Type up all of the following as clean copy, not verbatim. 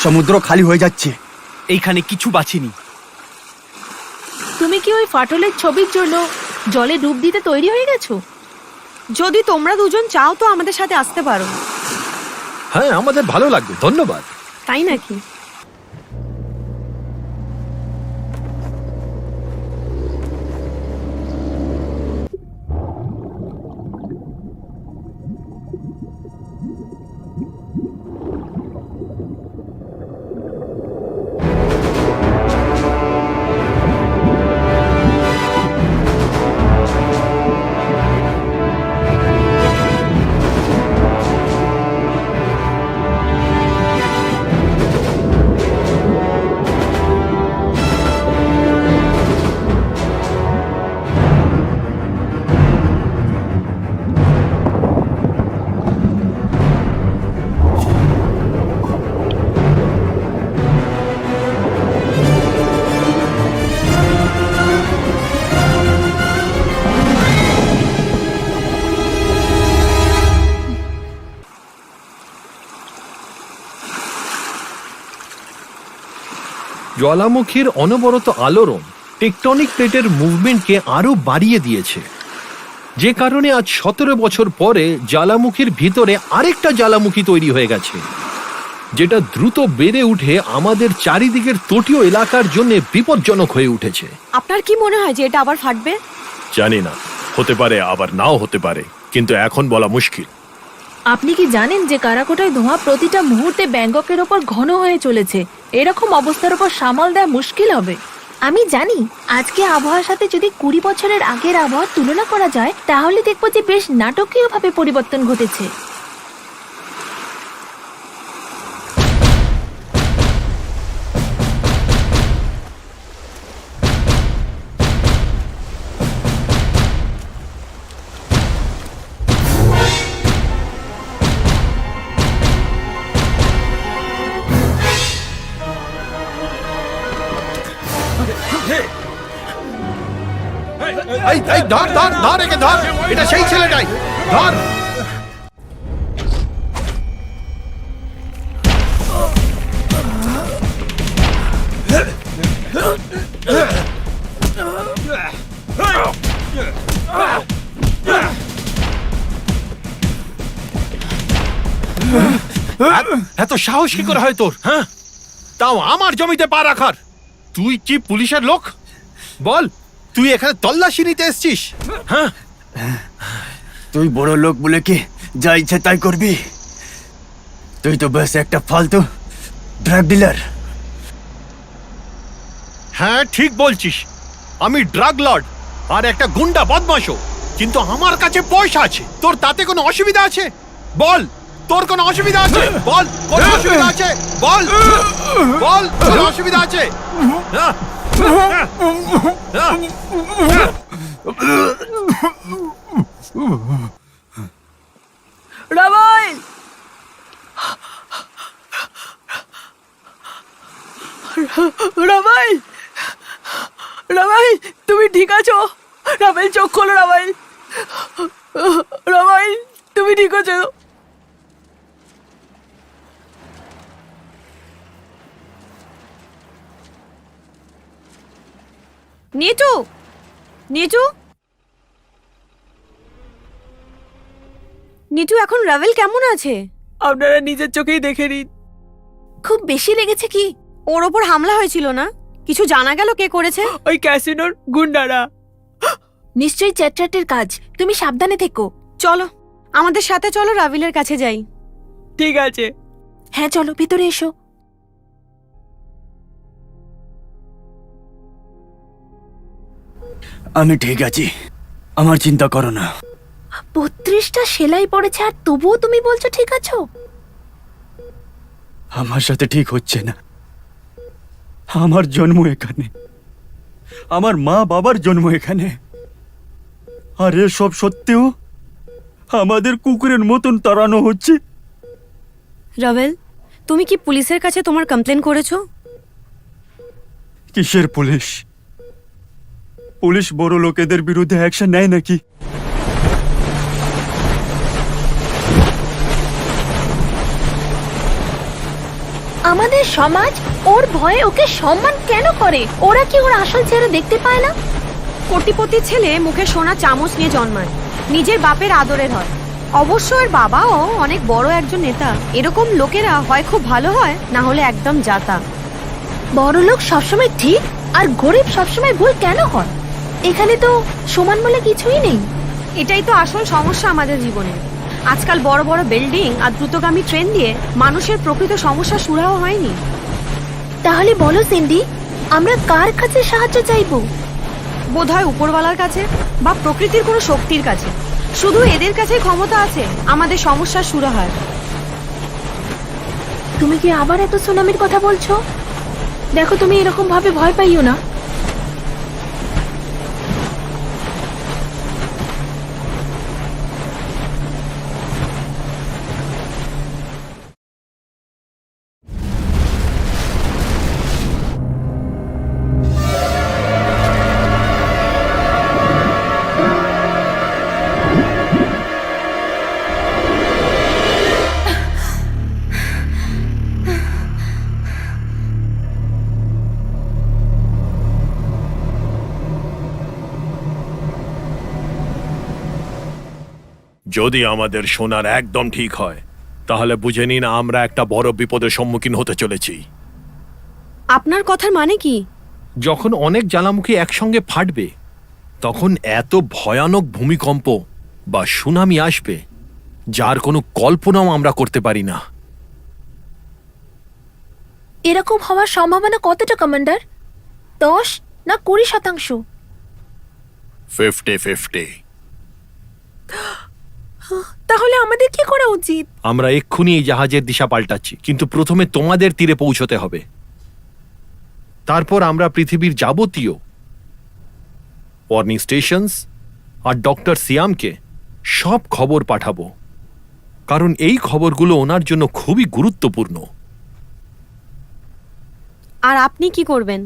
সমুদ্র খালি হয়ে যাচ্ছে। এইখানে কিছু বাঁচিনি। তুমি কি ওই ফাটলের ছবির জন্য জলে ডুব দিতে তৈরি হয়ে গেছো? যদি তোমরা দুজন চাও তো আমাদের সাথে আসতে পারো। হ্যাঁ, আমাদের ভালো লাগবে, ধন্যবাদ। তাই নাকি? জ্বালামুখীর অনবরত আলোড়ন টেকটনিক প্লেটের মুভমেন্টকে আরো বাড়িয়ে দিয়েছে, যে কারণে আজ 17 বছর পরে জ্বালামুখীর ভিতরে আরেকটা জ্বালামুখী তৈরি হয়ে গেছে, যেটা দ্রুত বেড়ে উঠে আমাদের চারিদিকের তটীয় এলাকার জন্য বিপজ্জনক হয়ে উঠেছে। আপনার কি মনে হয় যে এটা আবার ফাটবে? জানি না, হতে পারে আবার নাও হতে পারে, কিন্তু এখন বলা মুশকিল। আপনি কি জানেন যে কারাকোটায় ধোঁয়া প্রতিটা মুহূর্তে ব্যাংককের ওপর ঘন হয়ে চলেছে? এরকম অবস্থার উপর সামাল দেওয়া মুশকিল হবে। আমি জানি আজকে আবহাওয়ার সাথে যদি 20 বছরের আগের আবহাওয়ার তুলনা করা যায় তাহলে দেখবো যে বেশ নাটকীয়ভাবে পরিবর্তন ঘটেছে। ধর একে, ধর, এটা সেই ছেলেটাই, ধর। এত সাহস কি করে হয় তোর? হ্যাঁ, তাও আমার জমিতে পা রাখার? তুই কি পুলিশের লোক? বল, তুই এখানে তল্লাশি নিতে এসছিস? হ্যাঁ, তুই বড় লোক বলে কি যা ইচ্ছে তাই করবি? তুই তো ব্যাস একটা ফালতু ড্রাগ ডিলার। হ্যাঁ, ঠিক বলছিস। আমি ড্রাগ লর্ড আর একটা গুন্ডা বদমাশও, কিন্তু আমার কাছে পয়সা আছে। তোর তাতে কোনো অসুবিধা আছে? বল, তোর কোনো অসুবিধা আছে? বল, কোনো অসুবিধা আছে? বল, বল, কোনো অসুবিধা আছে? হ্যাঁ, হ্যাঁ, হ্যাঁ, হ্যাঁ। রাবাইল! রাবাইল! রাবাইল, তুমি ঠিক আছো? রাবাইল, চোখ খোলো। রাবাইল, রাবাইল, তুমি ঠিক আছো? নিচু, নিচু, নিচু, এখন রাভেল কেমন আছে? আপনারা নিজের চোখেই দেখে নিন। খুব বেশি লেগেছে কি? ওর ওপর হামলা হয়েছিল না? কিছু জানা গেল কে করেছে? ওই ক্যাসিনোর গুন্ডারা। নিশ্চয়ই চ্যাটচ্যাটের কাজ। তুমি সাবধানে থেকো। চলো, আমাদের সাথে চলো, রাভিলের কাছে যাই। ঠিক আছে। হ্যাঁ, চলো ভিতরে এসো। আমি ঠিক আছি, আমার চিন্তা করো না। 32টা সেলাই পড়েছে আর তবুও তুমি বলছো ঠিক আছো? আমার সাথে ঠিক হচ্ছে না। আমার জন্ম এখানে, আমার মা বাবার জন্ম এখানে, আর এসব সত্ত্বেও আমাদের কুকুরের মতন তাড়ানো হচ্ছে। রাভেল, তুমি কি পুলিশের কাছে তোমার কমপ্লেন করেছো? কিসের পুলিশ? পুলিশ বড় লোকেদের বিরুদ্ধে অ্যাকশন নেয় নাকি? আমাদের আমাদের সমাজ ওর ভয়ে ওকে সম্মান কেন করে? ওরা কি ওর আসল চেহারা দেখতে পায় না? কোটিপতি ছেলে মুখে সোনা চামচ নিয়ে জন্মায়, নিজের বাপের আদরের হয়। অবশ্য ওর বাবাও অনেক বড় একজন নেতা। এরকম লোকেরা হয় খুব ভালো হয়, না হলে একদম জাতা। বড় লোক সবসময় ঠিক আর গরিব সবসময় ভুল কেন হয়? এখানে তো সমান বলে কিছুই নেই। এটাই তো আসল সমস্যা আমাদের জীবনে। আজকাল বড় বড় বিল্ডিং আর দ্রুতগামী ট্রেন দিয়ে মানুষের প্রকৃত সমস্যা সুরাহ হয়নি। তাহলে বলো সিন্ডি, আমরা কার কাছে সাহায্য চাইবো? বোধহয় উপরওয়ালার কাছে বা প্রকৃতির কোনো শক্তির কাছে। শুধু এদের কাছেই ক্ষমতা আছে আমাদের সমস্যার সুরাহার। তুমি কি আবার এত সুনামির কথা বলছো? দেখো, তুমি এরকম ভাবে ভয় পাইও না। যদি আমাদের শোনার একদম ঠিক হয়, তাহলে বুঝে নিন আমরা একটা বড় বিপদের সম্মুখীন হতে চলেছি। আপনার কথার মানে কি? যখন অনেক জ্বালামুখী একসঙ্গে ফাটবে, তখন এত ভয়ানক ভূমিকম্প বা সুনামি আসবে যার কোনো কল্পনাও আমরা করতে পারি না। এরকম হওয়ার সম্ভাবনা কতটা, কমান্ডার? 10 না 20%? 50-50। তাহলে আমাদের কি করা উচিত? আমরা এক্ষুনি এই জাহাজের দিশা পাল্টাচ্ছি, কিন্তু প্রথমে তোমাদের তীরে পৌঁছতে হবে। তারপর আমরা পৃথিবীর যাবতীয় ওয়ার্নিং স্টেশনস আর ডক্টর সিয়ামকে সব খবর পাঠাবো, কারণ এই খবরগুলো ওনার জন্য খুবই গুরুত্বপূর্ণ। আর আপনি কি করবেন?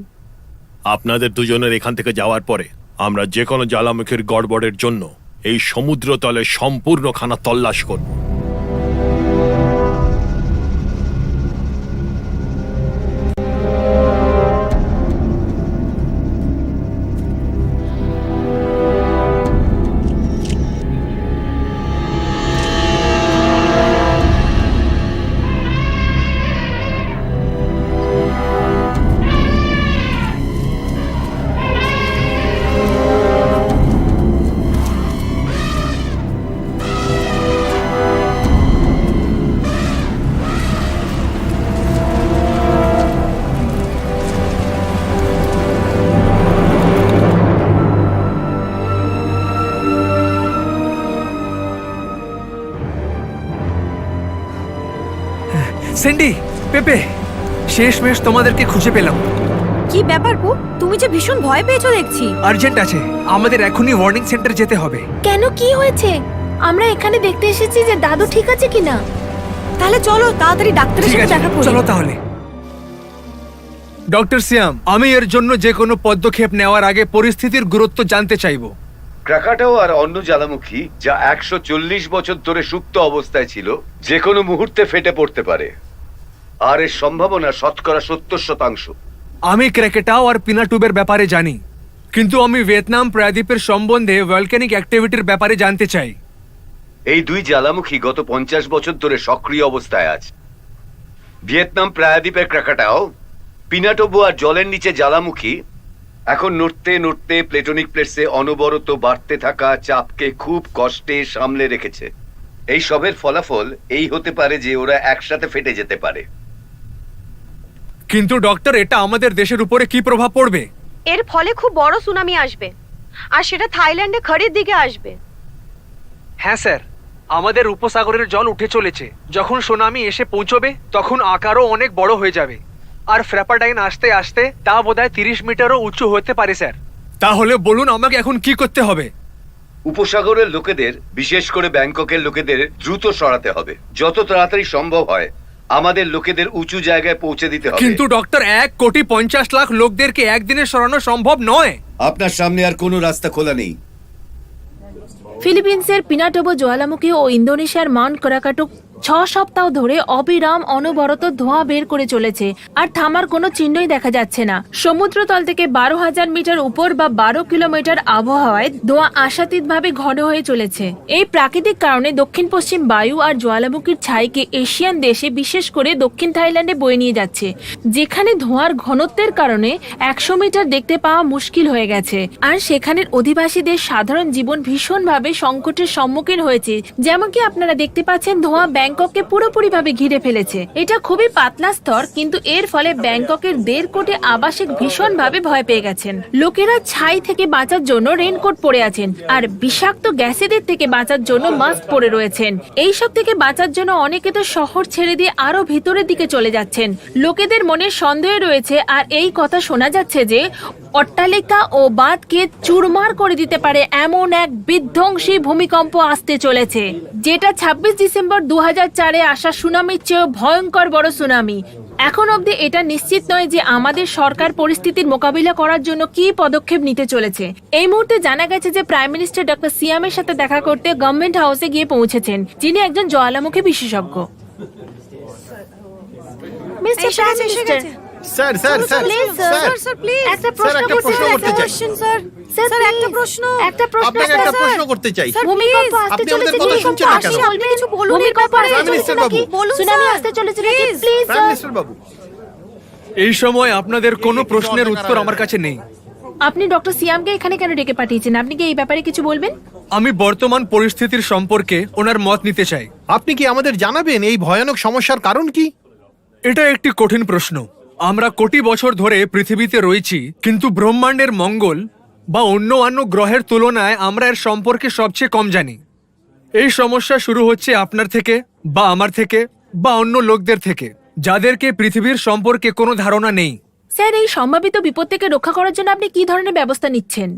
আপনাদের দুজনের এখান থেকে যাওয়ার পরে আমরা যে কোনো জ্বালামুখীর গড়বড়ের জন্য এই সমুদ্র তলে সম্পূর্ণ খানা তল্লাশ করব। সেন্ডি, পেপে, শেষমেশ তোমাদেরকে খুঁজে পেলাম। কি ব্যাপার পু, তুমি যে ভীষণ ভয় পেয়েছো দেখছি। আর্জেন্ট আছে, আমাদের এখনই ওয়ার্নিং সেন্টার যেতে হবে। কেন, কি হয়েছে? আমরা এখানে দেখতে এসেছি যে দাদু ঠিক আছে কিনা। তাহলে চলো তাড়াতাড়ি ডাক্তারের ঠিক সাথে আছে, দেখা করি। চলো তাহলে। ডক্টর সিয়াম, আমি এর জন্য যে কোনো পদক্ষেপ নেওয়ার আগে পরিস্থিতির গুরুত্ব জানতে চাইবো। ক্রাকাটাও আর অন্য জ্বালামুখী যা 140 বছর ধরে সুপ্ত অবস্থায় ছিল, যে কোনো মুহূর্তে ফেটে পড়তে পারে। আর এর সম্ভাবনা 70% আমি ক্র্যাকেটাও আর পিনাটুবের ব্যাপারে জানি, কিন্তু আমি ভিয়েতনাম প্রায়দ্বীপের সম্বন্ধে ভলক্যানিক অ্যাক্টিভিটির ব্যাপারে জানতে চাই। এই দুই জ্বালামুখী গত 50 বছর ধরে সক্রিয় অবস্থায় আছে। ভিয়েতনাম প্রায়দ্বীপের ক্রাকাটাও, পিনাটোবো আর জলের নিচে জ্বালামুখী এখন নড়তে নড়তে প্লেটনিক প্লেটসে অনবরত বাড়তে থাকা চাপকে খুব কষ্টে সামলে রেখেছে। এই সবের ফলাফল এই হতে পারে যে ওরা একসাথে ফেটে যেতে পারে। কিন্তু ডক্টর, এটা আমাদের দেশের উপরে কি প্রভাব পড়বে? এর ফলে খুব বড় সুনামি আসবে, আর সেটা থাইল্যান্ডে খড়ির দিকে আসবে। হ্যাঁ স্যার, আমাদের উপসাগরের জল উঠে চলেছে। যখন সুনামি এসে পৌঁছবে তখন আকারও অনেক বড় হয়ে যাবে, আর ফ্র্যাপাডাইন আসতে আসতে তা বোধহয় 30 মিটারও উঁচু হতে পারে স্যার। তাহলে বলুন আমাকে এখন কি করতে হবে? উপসাগরের লোকেদের, বিশেষ করে ব্যাংককের লোকেদের দ্রুত সরাতে হবে। যত তাড়াতাড়ি সম্ভব হয় আমাদের লোকেদের উঁচু জায়গায় পৌঁছে দিতে হবে। কিন্তু ডক্টর, 1,50,00,000 লোকদেরকে একদিনে সরানো সম্ভব নয়। আপনার সামনে আর কোনো রাস্তা খোলা নেই। ফিলিপিন্সের পিনাটোবো জ্বালামুখী ও ইন্দোনেশিয়ার মাউন্ট ক্রাকাটো 6 সপ্তাহ ধরে অবিরাম অনবরত ধোঁয়া বের করে চলেছে আর থামার কোনো চিহ্নই দেখা যাচ্ছে না। সমুদ্রতল থেকে 12,000 মিটার উপর বা 12 কিলোমিটার আবহাওয়ায় ধোঁয়া আশাতীতভাবে ঘন হয়ে চলেছে। এই প্রাকৃতিক কারণে দক্ষিণ পশ্চিম বায়ু আর জ্বালামুখীর ছাইকে এশিয়ান দেশে, বিশেষ করে দক্ষিণ থাইল্যান্ডে বয়ে নিয়ে যাচ্ছে, যেখানে ধোঁয়ার ঘনত্বের কারণে 100 মিটার দেখতে পাওয়া মুশকিল হয়ে গেছে। আর সেখানের অধিবাসীদের সাধারণ জীবন ভীষণভাবে সংকটের সম্মুখীন হয়েছে। যেমন কি আপনারা দেখতে পাচ্ছেন, ধোঁয়া ব্যাংকককে পুরোপুরিভাবে ঘিরে ফেলেছে। এটা খুবই পাতলা স্তর, কিন্তু এর ফলে ব্যাংককের 1.5 কোটি আবাসিক ভীষণভাবে ভয় পেয়ে গেছেন। লোকেরা ছাই থেকে বাঁচার জন্য রেনকোট পরে আছেন আর বিষাক্ত গ্যাসেদের থেকে বাঁচার জন্য মাস্ক পরে রয়েছেন। এইসব থেকে বাঁচার জন্য অনেকে তো শহর ছেড়ে দিয়ে আরো ভিতরের দিকে চলে যাচ্ছেন। লোকেদের মনে সন্দেহ রয়েছে আর এই কথা শোনা যাচ্ছে যে অট্টালিকা ও বাঁধকে চুরমার করে দিতে পারে এমন এক বিধ্বংসী ভূমিকম্প আসতে চলেছে, যেটা 26 ডিসেম্বর 2004-এ আসা সুনামির চেয়েও ভয়ঙ্কর বড় সুনামি। এখন অবধি এটা নিশ্চিত নয় যে আমাদের সরকার পরিস্থিতির মোকাবিলা করার জন্য কি পদক্ষেপ নিতে চলেছে। এই মুহূর্তে জানা গেছে যে প্রাইম মিনিস্টার ডক্টর সিয়ামের সাথে দেখা করতে গভর্নমেন্ট হাউসে গিয়ে পৌঁছেছেন, যিনি একজন জ্বালামুখী বিশেষজ্ঞ। Mister prime minister, sir sir sir Please, sir. Sir sir please একটা স্যার, একটা প্রশ্ন করতে চাই। স্যার স্যার, স্যার একটা please, প্রশ্ন একটা প্রশ্ন, আপনাকে স্যার, একটা স্যার। প্রশ্ন করতে চাই। স্যার, ভূমিকম্প please, আসতে আপনি চলেছে, আমাদের কথা ভূমিকম্প শুনছেন না কেন? আসছে, আপনি কিছু বলুন এই ভূমিকম্প ব্যাপারে। আসতে প্রাইম চলেছে মিনিস্টার নাকি? বাবু। বলুন, সুনামি স্যার। আসতে চলেছে নাকি? Please, প্লিজ প্রাইম মিনিস্টার বাবু, এই সময় আপনাদের কোনো প্রশ্নের উত্তর আমার কাছে নেই। আপনি ডক্টর সিয়ামকে এখানে কেন ডেকে পাঠিয়েছেন? আপনি কি এই ব্যাপারে কিছু বলবেন? আমি বর্তমান পরিস্থিতির সম্পর্কে ওনার মত নিতে চাই। আপনি কি আমাদের জানাবেন এই ভয়ানক সমস্যার কারণ কি? এটা একটি কঠিন প্রশ্ন। আমরা কোটি বছর ধরে পৃথিবীতে রয়েছি, কিন্তু ব্রহ্মাণ্ডের মঙ্গল বা অন্য গ্রহের তুলনায় আমরা এর সম্পর্কে সবচেয়ে কম জানি। এই সমস্যা শুরু হচ্ছে আপনার থেকে বা আমার থেকে বা অন্য লোকদের থেকে, যাদেরকে পৃথিবীর সম্পর্কে কোনো ধারণা নেই। স্যার, এই সম্ভাবিত বিপদ থেকে রক্ষা করার জন্য আপনি কি ধরনের ব্যবস্থা নিচ্ছেন?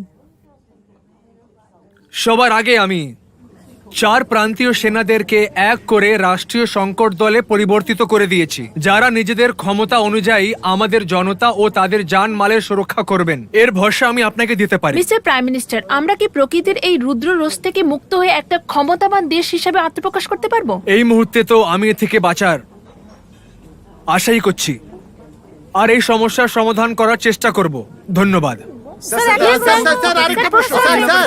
সবার আগে আমি 4 প্রান্তীয় সেনাদেরকে এক করে রাষ্ট্রীয় সংকট দলে পরিবর্তিত করে দিয়েছি, যারা নিজেদের ক্ষমতা অনুযায়ী আমাদের জনতা ও তাদের জানমালের সুরক্ষা করবেন। এর ভরসা আমি আপনাকে দিতে পারি। মিস্টার প্রাইম মিনিস্টার, আমরা কি প্রকৃতির এই রুদ্র রোষ থেকে মুক্ত হয়ে একটা ক্ষমতাবান দেশ হিসেবে আত্মপ্রকাশ করতে পারবো? এই মুহূর্তে তো আমি এ থেকে বাঁচার আশাই করছি, আর এই সমস্যার সমাধান করার চেষ্টা করব। ধন্যবাদ। স্যার আরেকটা প্রশ্ন। স্যার আরেকটা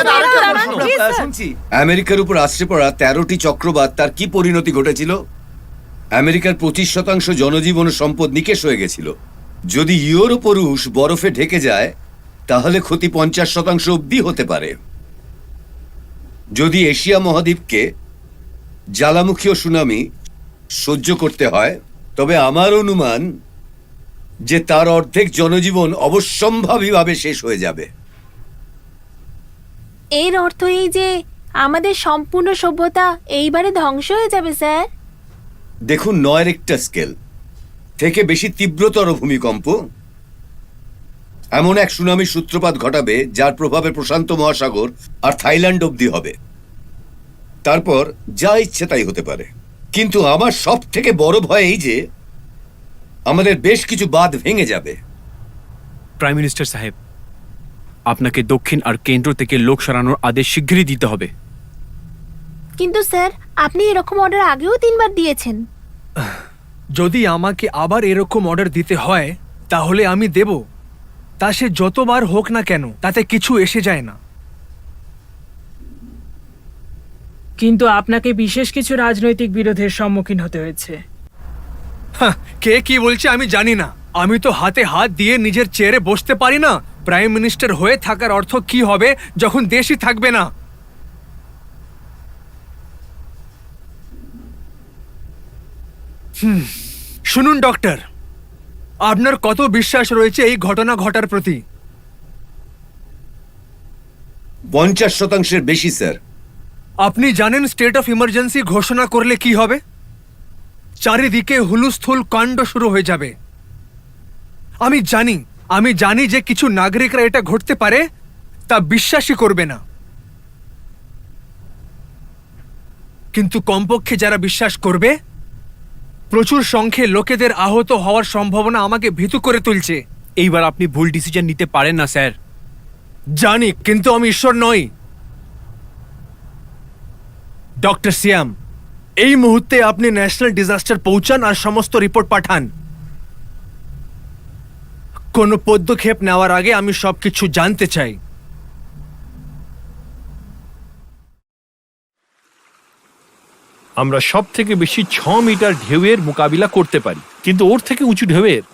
প্রশ্ন। আমেরিকার উপর আশ্রে পড়া 13টি চক্রবাত তার কি পরিণতি ঘটেছিল? আমেরিকার 25% জনজীবন ও সম্পদ নিকেশ হয়ে গেছিল। যদি ইউরোপ ও রুশ বরফে ঢেকে যায়, তাহলে ক্ষতি 50% অবধি হতে পারে। যদি এশিয়া মহাদ্বীপকে জ্বালামুখী ও সুনামি সহ্য করতে হয়, তবে আমার অনুমান যে তার অর্ধেক জনজীবন অবশ্যম্ভাবীভাবে শেষ হয়ে যাবে। এর অর্থ এই যে আমাদের সম্পূর্ণ সভ্যতা এইবারে ধ্বংস হয়ে যাবে, স্যার? দেখুন, 9 রিক্টার স্কেল থেকে বেশি তীব্রতর ভূমিকম্প এমন এক সুনামির সূত্রপাত ঘটাবে, যার প্রভাবে প্রশান্ত মহাসাগর আর থাইল্যান্ড অবধি হবে। তারপর যা ইচ্ছে তাই হতে পারে। কিন্তু আমার সব থেকে বড় ভয় এই যে আমাদের বেশ কিছু বাঁধ ভেঙে যাবে। প্রাইম মিনিস্টার সাহেব, আপনাকে দক্ষিণ আর কেন্দ্র থেকে লোক সরানোর আদেশ শীঘ্রই দিতে হবে। কিন্তু স্যার, আপনি এরকম অর্ডার আগেও 3 বার দিয়েছেন। যদি আমাকে আবার এরকম অর্ডার দিতে হয়, তাহলে আমি দেব। তা সে যতবার হোক না কেন, তাতে কিছু এসে যায় না। কিন্তু আপনাকে বিশেষ কিছু রাজনৈতিক বিরোধের সম্মুখীন হতে হয়েছে। কে কি বলছে আমি জানি না। আমি তো হাতে হাত দিয়ে নিজের চেয়ারে বসতে পারি না। প্রাইম মিনিস্টার হয়ে থাকার অর্থ কি হবে যখন দেশই থাকবে না? শুনুন ডক্টর, আপনার কত বিশ্বাস রয়েছে এই ঘটনা ঘটার প্রতি? 50% বেশি, স্যার। আপনি জানেন স্টেট অফ ইমার্জেন্সি ঘোষণা করলে কি হবে? চারিদিকে হুলুস্থুল কাণ্ড শুরু হয়ে যাবে। আমি জানি যে কিছু নাগরিকরা এটা ঘটতে পারে তা বিশ্বাসই করবে না, কিন্তু কমপক্ষে যারা বিশ্বাস করবে, প্রচুর সংখ্যে লোকেদের আহত হওয়ার সম্ভাবনা আমাকে ভীতু করে তুলছে। এইবার আপনি ভুল ডিসিশন নিতে পারেন না, স্যার। জানি, কিন্তু আমি ঈশ্বর নই। ডক্টর সিয়াম, এই মুহূর্তে আপনি ন্যাশনাল ডিজাস্টার পৌঁছান আর সমস্ত রিপোর্ট পাঠান। কোনো পদক্ষেপ নেওয়ার আগে আমি সবকিছু জানতে চাই। আমরা সব থেকে বেশি 6 মিটার ঢেউয়ের মোকাবিলা করতে পারি, কিন্তু ওর থেকে উঁচু ঢেউয়ের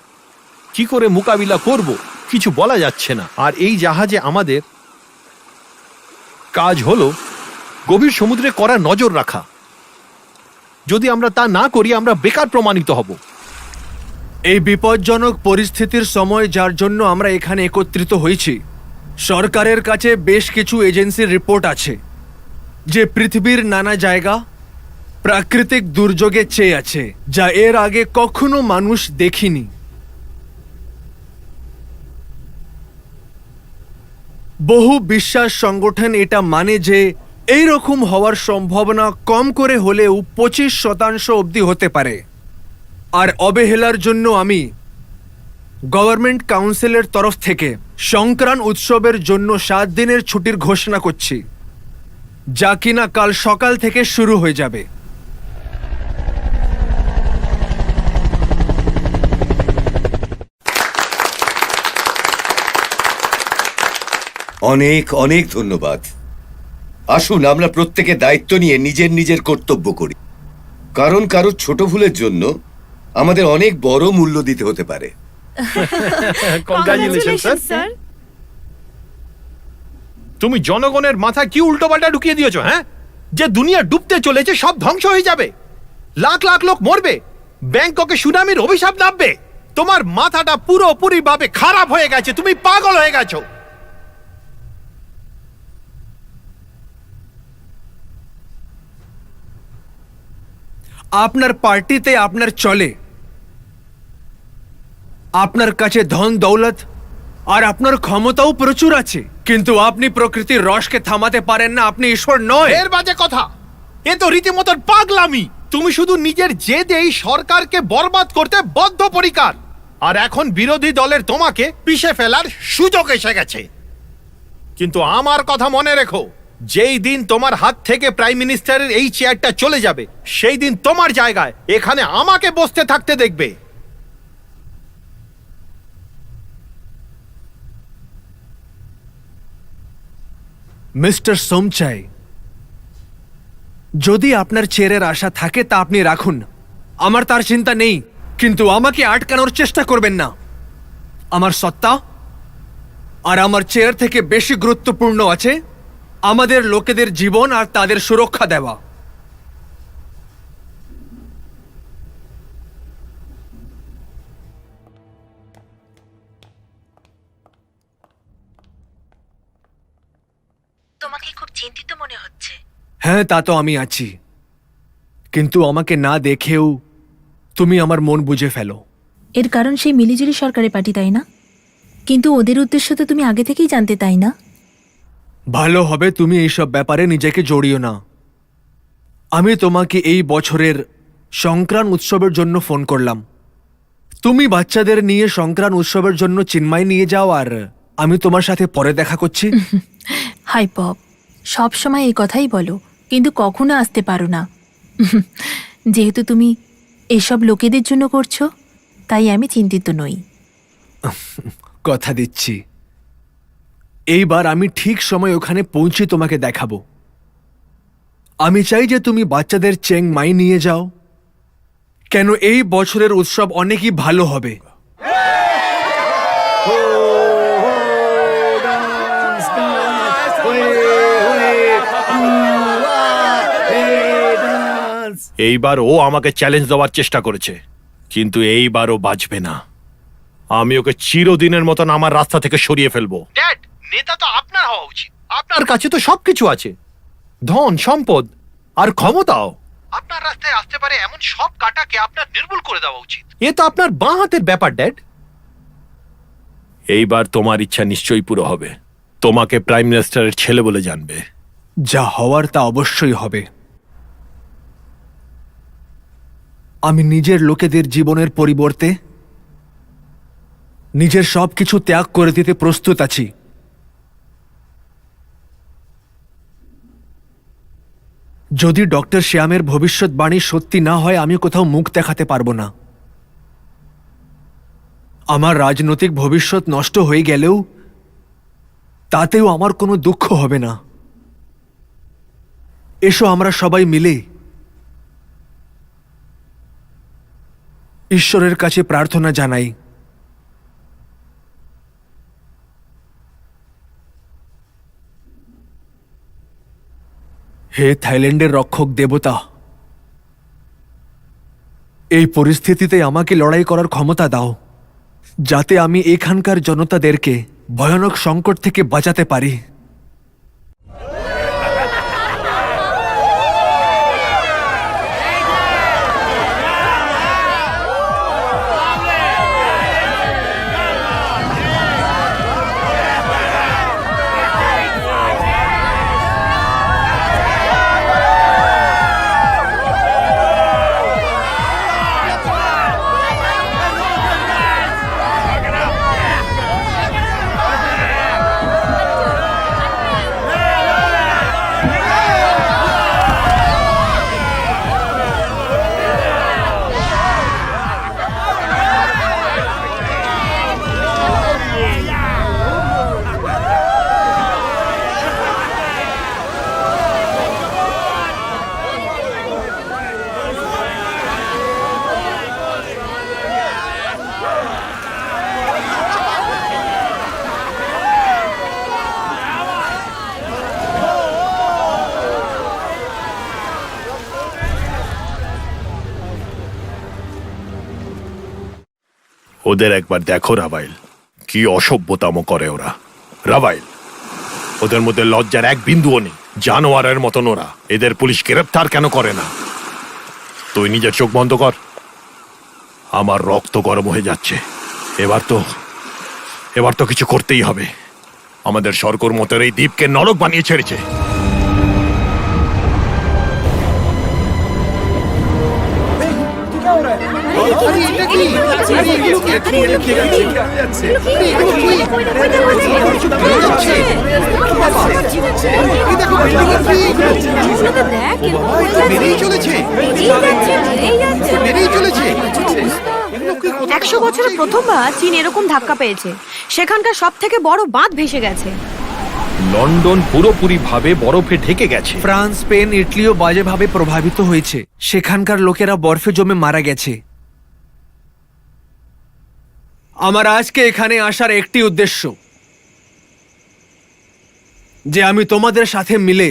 কি করে মোকাবিলা করব কিছু বলা যাচ্ছে না। আর এই জাহাজে আমাদের কাজ হলো গভীর সমুদ্রে করা নজর রাখা। যদি আমরা তা না করি আমরা বেকার প্রমাণিত হব। এই বিপজ্জনক পরিস্থিতির সময় যার জন্য আমরা এখানে একত্রিত হয়েছি, সরকারের কাছে বেশ কিছু এজেন্সির রিপোর্ট আছে যে পৃথিবীর নানা জায়গা প্রাকৃতিক দুর্যোগে চেয়ে আছে, যা এর আগে কখনো মানুষ দেখিনি। বহু বিশ্বাস সংগঠন এটা মানে যে এই রকম হওয়ার সম্ভাবনা কম করে হলেও 25% অবধি হতে পারে। আর অবহেলার জন্য আমি গভর্নমেন্ট কাউন্সিলের তরফ থেকে সংক্রান্ত উৎসবের জন্য 7 দিনের ছুটির ঘোষণা করছি, যা কিনা কাল সকাল থেকে শুরু হয়ে যাবে। অনেক অনেক ধন্যবাদ। আসুন আমরা প্রত্যেকে দায়িত্ব নিয়ে নিজের নিজের কর্তব্য করি, কারণ কারো ছোট ভুলের জন্য আমাদের অনেক বড় মূল্য দিতে হতে পারে। Congratulation sir. তুমি জনগণের মাথায় কি উল্টোপাল্টা ঢুকিয়ে দিয়েছো? হ্যাঁ, যে দুনিয়া ডুবতে চলেছে, সব ধ্বংস হয়ে যাবে, লাখ লাখ লোক মরবে, ব্যাংককে সুনামির অভিশাপ নামবে। তোমার মাথাটা পুরোপুরি ভাবে খারাপ হয়ে গেছে, তুমি পাগল হয়ে গেছো। আপনার পার্টিতে আপনার চলে, আপনার কাছে ধন দৌলত আর আপনার ক্ষমতাও প্রচুর আছে, কিন্তু আপনি প্রকৃতির রসকে থামাতে পারেন না। আপনি ঈশ্বর নয়। এর বাজে কথা, এ তো রীতিমতন পাগলামি। তুমি শুধু নিজের জেদেই সরকারকে বরবাদ করতে বদ্ধপরিকর, আর এখন বিরোধী দলের তোমাকে পিষে ফেলার সুযোগ এসে গেছে। কিন্তু আমার কথা মনে রেখো, যেই দিন তোমার হাত থেকে প্রাইম মিনিস্টারের এই চেয়ারটা চলে যাবে, সেই দিন তোমার জায়গায় এখানে আমাকে বসতে থাকতে দেখবে। মিস্টার সোমচাই, যদি আপনার চেয়ারের আশা থাকে তা আপনি রাখুন, আমার তার চিন্তা নেই, কিন্তু আমাকে আটকানোর চেষ্টা করবেন না। আমার সত্তা আর আমার চেয়ার থেকে বেশি গুরুত্বপূর্ণ আছে আমাদের লোকেদের জীবন আর তাদের সুরক্ষা দেওয়া। তোমাকে খুব চিন্তিত মনে হচ্ছে। হ্যাঁ, তা তো আমি আছি, কিন্তু আমাকে না দেখেও তুমি আমার মন বুঝে ফেলো। এর কারণ সেই মিলিজুলি সরকারের পার্টি, তাই না? কিন্তু ওদের উদ্দেশ্য তো তুমি আগে থেকেই জানতে, তাই না? ভালো হবে তুমি এইসব ব্যাপারে নিজেকে জড়িও না। আমি তোমাকে এই বছরের সংক্রান্ত উৎসবের জন্য ফোন করলাম। তুমি বাচ্চাদের নিয়ে সংক্রান্ত উৎসবের জন্য চিন্ময় নিয়ে যাও, আর আমি তোমার সাথে পরে দেখা করছি। হাই পপ, সব সময় এই কথাই বলো, কিন্তু কখনো আসতে পারো না। যেহেতু তুমি এসব লোকেদের জন্য করছো, তাই আমি চিন্তিত নই। কথা দিচ্ছি, এইবার আমি ঠিক সময় ওখানে পৌঁছে তোমাকে দেখাবো। আমি চাই যে তুমি বাচ্চাদের চেং মাই নিয়ে যাও, কেন এই বছরের উৎসব অনেকই ভালো হবে। এইবার ও আমাকে চ্যালেঞ্জ দেওয়ার চেষ্টা করেছে, কিন্তু এইবার ও বাঁচবে না। আমি ওকে চিরদিনের মতন আমার রাস্তা থেকে সরিয়ে ফেলবো। ড্যাড, নেতা তো আপনার হওয়া উচিত। আপনার কাছে তো সবকিছু আছে, ধন সম্পদ আর ক্ষমতাও। আপনার রাস্তায় আসতে পারে এমন সব কাটাকে আপনার নির্মূল করে দেওয়া উচিত। এ তো আপনার বাঁ হাতের ব্যাপার ড্যাড। এইবার তোমার ইচ্ছা নিশ্চয়ই পুরো হবে, তোমাকে প্রাইম মিনিস্টারের ছেলে বলে জানবে। যা হওয়ার তা অবশ্যই হবে। আমি নিজের লোকেদের জীবনের পরিবর্তে নিজের সবকিছু ত্যাগ করে দিতে প্রস্তুত আছি। যদি ডক্টর শ্যামের ভবিষ্যৎবাণী সত্যি না হয় আমি কোথাও মুখ দেখাতে পারবো না। আমার রাজনৈতিক ভবিষ্যৎ নষ্ট হয়ে গেলেও তাতেও আমার কোনো দুঃখ হবে না। এসো আমরা সবাই মিলে ঈশ্বরের কাছে প্রার্থনা জানাই। হে থাইল্যান্ডের রক্ষক দেবতা, এই পরিস্থিতিতে আমাকে লড়াই করার ক্ষমতা দাও, যাতে আমি এখানকার জনতাদেরকে ভয়ানক সংকট থেকে বাঁচাতে পারি। ওদের একবার দেখো রাভাইল, কি অসভ্যতাম করে ওরা। রাভাইল, ওদের মধ্যে লজ্জার এক বিন্দুও নেই। জানোয়ারের মতন ওরা। এদের পুলিশ গ্রেপ্তার কেন করে না? তুই নিজের চোখ বন্ধ কর। আমার রক্ত গরম হয়ে যাচ্ছে। এবার তো কিছু করতেই হবে। আমাদের সরকার মতের এই দ্বীপকে নরক বানিয়ে ছেড়েছে। একশো বছরে প্রথমবার চীন এরকম ধাক্কা পেয়েছে। সেখানকার সব থেকে বড় বাঁধ ভেসে গেছে। লন্ডন পুরোপুরি ভাবে বরফে ঢেকে গেছে। ফ্রান্স, স্পেন, ইটালিও বাজেভাবে প্রভাবিত হয়েছে। সেখানকার লোকেরা বরফে জমে মারা গেছে। আমার আজকে এখানে আসার একটি উদ্দেশ্য, যে আমি তোমাদের সাথে মিলে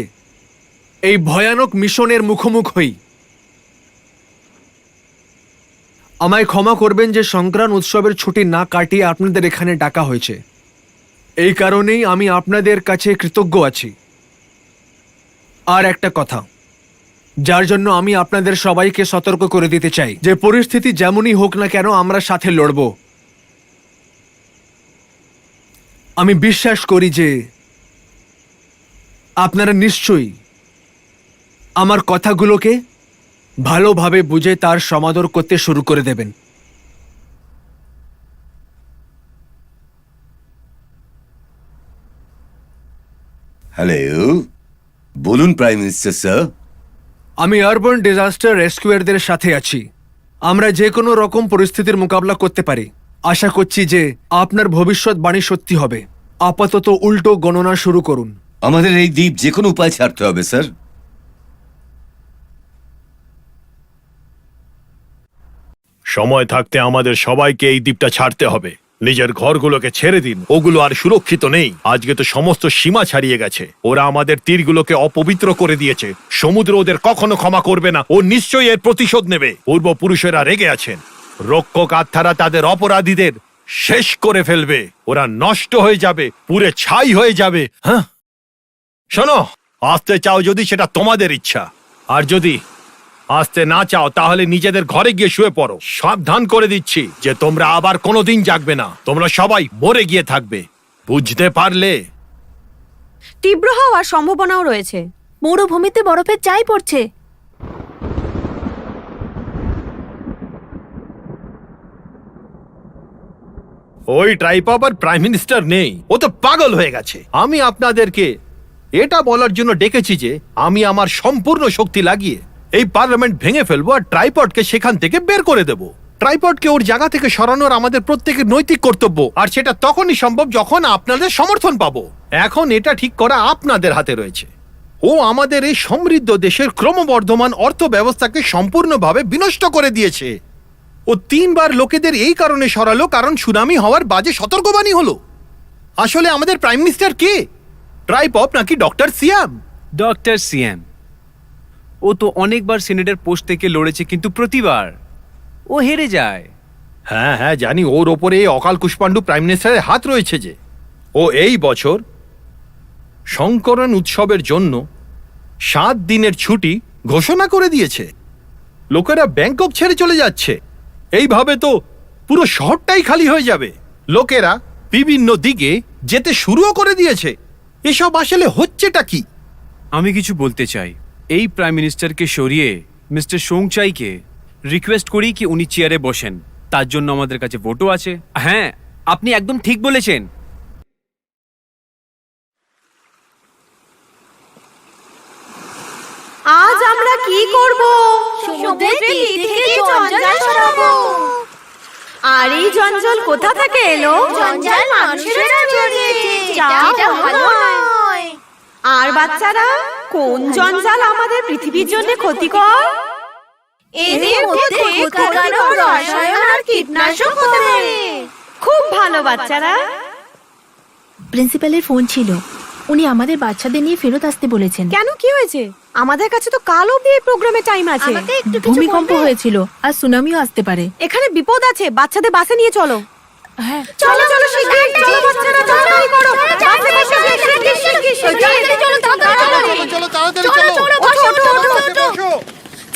এই ভয়ানক মিশনের মুখোমুখ হই। আমায় ক্ষমা করবেন যে সংক্রান্ত উৎসবের ছুটি না কাটিয়ে আপনাদের এখানে ডাকা হয়েছে। এই কারণেই আমি আপনাদের কাছে কৃতজ্ঞ আছি। আর একটা কথা, যার জন্য আমি আপনাদের সবাইকে সতর্ক করে দিতে চাই, যে পরিস্থিতি যেমনই হোক না কেন আমরা সাথে লড়ব। আমি বিশ্বাস করি যে আপনারা নিশ্চয়ই আমার কথাগুলোকে ভালোভাবে বুঝে তার সমাদর করতে শুরু করে দেবেন। হ্যালো, বলুন প্রাইম মিনিস্টার স্যার। আমি আরবান ডিজাস্টার রেস্কিউয়ারদের সাথে আছি। আমরা যে কোনো রকম পরিস্থিতির মোকাবিলা করতে পারি। আশা করছি যে আপনার ভবিষ্যৎবাণী সত্যি হবে। আপাতত উল্টো গণনা শুরু করুন। আমাদের এই দ্বীপ যে কোনো উপায় ছাড়তে হবে স্যার। সময় থাকতে আমাদের সবাইকে এই দ্বীপটা ছাড়তে হবে। নিজের ঘরগুলোকে ছেড়ে দিন, ওগুলো আর সুরক্ষিত নেই। আজকে তো সমস্ত সীমা ছাড়িয়ে গেছে। ওরা আমাদের তীরগুলোকে অপবিত্র করে দিয়েছে। সমুদ্র ওদের কখনো ক্ষমা করবে না। ও নিশ্চয়ই এর প্রতিশোধ নেবে। পূর্বপুরুষেরা রেগে আছেন। রক্ষক আত্মারা তাদের অপরাধীদের শেষ করে ফেলবে। ওরা নষ্ট হয়ে যাবে, পুড়ে ছাই হয়ে যাবে। হ্যাঁ, শোনো, আসতে চাও যদি সেটা তোমাদের ইচ্ছা, আর যদি আসতে না চাও তাহলে নিজেদের ঘরে গিয়ে শুয়ে পড়ো। সাবধান করে দিচ্ছি যে তোমরা আবার কোনোদিন জাগবে না। তোমরা সবাই মরে গিয়ে থাকবে, বুঝতে পারলে? তীব্র হওয়ার সম্ভাবনাও রয়েছে। মরুভূমিতে বরফের চাই পড়ছে। ওই ট্রাইপব আর প্রাইম মিনিস্টার নেই, ও তো পাগল হয়ে গেছে। আমি আপনাদেরকে এটা বলার জন্য ডেকেছি যে আমি আমার সম্পূর্ণ শক্তি লাগিয়ে এই পার্লামেন্ট ভেঙে ফেলবো আর ট্রাইপডকে সেখান থেকে বের করে দেব। ট্রাইপডকে ওর জায়গা থেকে সরানোর আমাদের প্রত্যেকের নৈতিক কর্তব্য, আর সেটা তখনই সম্ভব যখন আপনাদের সমর্থন পাবো। এখন এটা ঠিক করা আপনাদের হাতে রয়েছে। ও আমাদের এই সমৃদ্ধ দেশের ক্রমবর্ধমান অর্থ ব্যবস্থাকে সম্পূর্ণভাবে বিনষ্ট করে দিয়েছে। ও 3 বার লোকেদের এই কারণে সরালো কারণ সুনামি হওয়ার বাজে সতর্কবাণী হলো। আসলে আমাদের প্রাইম মিনিস্টার কে? ট্রাইপড নাকি ডক্টর সিয়াম? ডক্টর সিএম। ও তো অনেকবার সিনেটের পোস্ট থেকে লড়েছে, কিন্তু প্রতিবার ও হেরে যায়। হ্যাঁ হ্যাঁ জানি, ওর ওপরে এই অকাল কুষ্পান্ডু প্রাইম মিনিস্টারের হাত রয়েছে যে ও এই বছর সংকরণ উৎসবের জন্য 7 দিনের ছুটি ঘোষণা করে দিয়েছে। লোকেরা ব্যাংকক ছেড়ে চলে যাচ্ছে। এইভাবে তো পুরো শহরটাই খালি হয়ে যাবে। লোকেরা বিভিন্ন দিকে যেতে শুরুও করে দিয়েছে। এসব আসলে হচ্ছেটা কি? আমি কিছু বলতে চাই। এই প্রাইম মিনিস্টারকে সরিয়ে মিস্টার সোংচাইকে রিকোয়েস্ট করি কি উনি চেয়ারে বসেন। তার জন্য আমাদের কাছে ভোটও আছে। হ্যাঁ, আপনি একদম ঠিক বলেছেন। আজ আমরা কি করব? সমুদ্রের তীর থেকে জঞ্জাল সরাবো। আর এই জঞ্জাল কোথা থেকে এলো? জঞ্জাল মানুষেরা জড়িয়েছে, যেটা ভালো নয়। আর বাচ্চারা, কোন জঞ্জাল আমাদের পৃথিবীর জন্য ক্ষতিকর? এদের মধ্যে ক্ষতিকর রসায়ন আর কীটনাশক হতে পারে। খুব ভালো বাচ্চারা। প্রিন্সিপালের ফোন ছিল, উনি আমাদের বাচ্চাদের নিয়ে ফেরত আসতে বলেছেন। কেন, কি হয়েছে? আমাদের কাছে তো কাল অবধি এই প্রোগ্রামে টাইম আছে। ভূমিকম্প হয়েছিল আর সুনামিও আসতে পারে। এখানে বিপদ আছে, বাচ্চাদের বাসে নিয়ে চলো। হ্যাঁ, চলো চলো শিগগির, চলো বাচ্চারা, তাড়াতাড়ি করো। বাসে বসো, শিগগির শিগগির, তাড়াতাড়ি চলো, তাড়াতাড়ি চলো তাড়াতাড়ি চলো, চলো, বসো, ওঠো, ওঠো, ওঠো।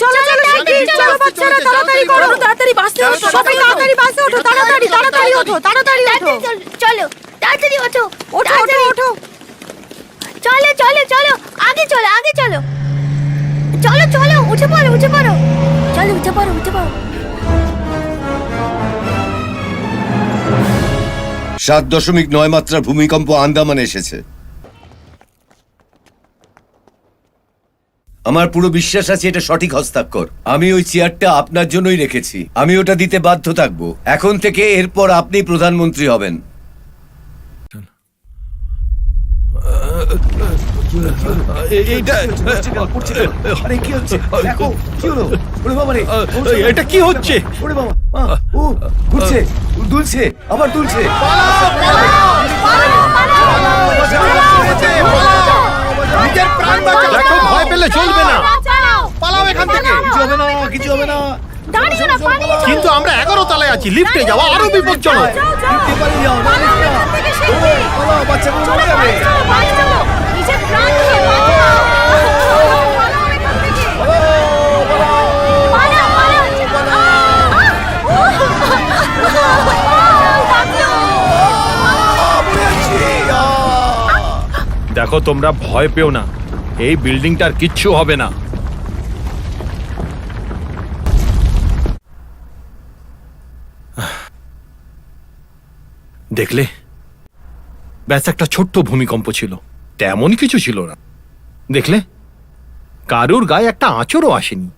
চলো চলো শিগগির, চলো বাচ্চারা, তাড়াতাড়ি করো। তাড়াতাড়ি বাসে ওঠো, সবাই তাড়াতাড়ি বাসে ওঠো, তাড়াতাড়ি তাড়াতাড়ি ওঠো, তাড়াতাড়ি ওঠো। চলো তাড়াতাড়ি ওঠো, ওঠো ওঠো ওঠো। চলো চলো চলো, আগে চলো, আগে চলো, চলো চলো, উঠে পড়ো, উঠে পড়ো, চলো উঠে পড়ো, উঠে পড়ো। 7.9 মাত্রার ভূমিকম্প আন্দামানে এসেছে। আমার পুরো বিশ্বাস আছে এটা সঠিক হস্তাক্ষর। আমি ওই চেয়ারটা আপনার জন্যই রেখেছি। আমি ওটা দিতে বাধ্য থাকবো। এখন থেকে এরপর আপনি প্রধানমন্ত্রী হবেন। এটা কি হচ্ছে? দুলছে, আবার দুলছে। নিজের প্রাণ বাঁচাও। দেখো, ভয় পেলে চলবে না। পালাও এখান থেকে। কিছু হবে না। কিন্তু আমরা 11 তলায় আছি, লিফটে যাওয়া আরো বিপজ্জনক। দেখো, তোমরা ভয় পেও না, এই বিল্ডিংটার কিচ্ছু হবে না। দেখলে, ব্যাস একটা ছোট্ট ভূমিকম্প ছিল, তেমন কিছু ছিল না। দেখলে, কারুর গায়ে একটা আঁচড়ও আসেনি।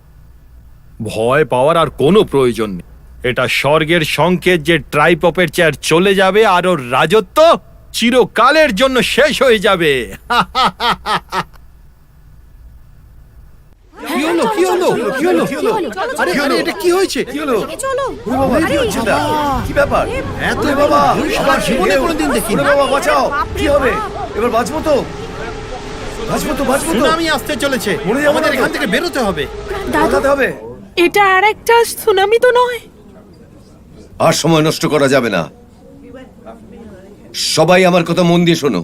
ভয় পাওয়ার আর কোনো প্রয়োজন নেই। এটা স্বর্গের সংকেত যে ট্রাইপপের চেয়ার চলে যাবে আর ওর রাজত্ব চিরকালের জন্য শেষ হয়ে যাবে। কি হলো? কি হলো? কি হলো? আরে আরে, এটা কি হয়েছে? কি হলো? চলো। কি ব্যাপার? এত বাবা, আমার জীবনে কোনোদিন দেখিনি। বাবা বাঁচাও, কি হবে? এবার বাঁচবো তো? বাঁচবো তো, বাঁচবো তো। সুনামি আসতে চলেছে, আমাদের এখান থেকে বেরোতে হবে। বাঁচাতে হবে। এটা আর একটা সুনামি তো নয়। আর সময় নষ্ট করা যাবে না। সবাই আমার কথা মন দিয়ে শোনো।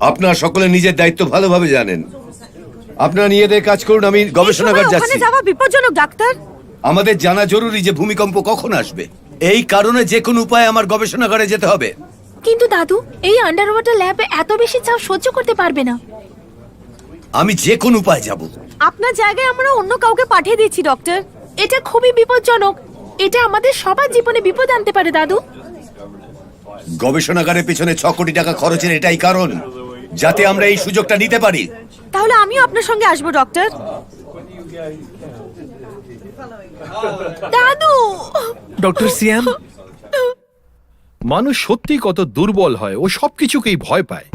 আপনারা সকলে নিজের দায়িত্ব ভালোভাবে জানেন। আপনারা নিজেদের কাজ করুন, আমি গবেষণাগার যাচ্ছি। ওখানে যাওয়া বিপজ্জনক ডাক্তার। আমাদের জানা জরুরি যে ভূমিকম্প কখন আসবে। এই কারণে যে কোনো উপায়ে আমার গবেষণাগারে যেতে হবে। কিন্তু দাদু, এই আন্ডার ওয়াটার ল্যাবে এত বেশি চাপ সহ্য করতে পারবে না। আমি যে কোনো উপায়ে যাব। আপনার জায়গায় আমরা অন্য কাউকে পাঠিয়ে দিচ্ছি ডক্টর। এটা খুবই বিপজ্জনক। এটা আমাদের সবার জীবনে বিপদ আনতে পারে দাদু। গবেষণাগারের পেছনে 6 কোটি টাকা খরচের এটাই কারণ। যাতে আমরা এই সুযোগটা নিতে পারি। তাহলে আমিও আপনার সঙ্গে আসবো ডক্টর। দাদু, ডক্টর সিয়াম, মানুষ সত্যি কত দুর্বল হয়, ও সবকিছুকেই ভয় পায়।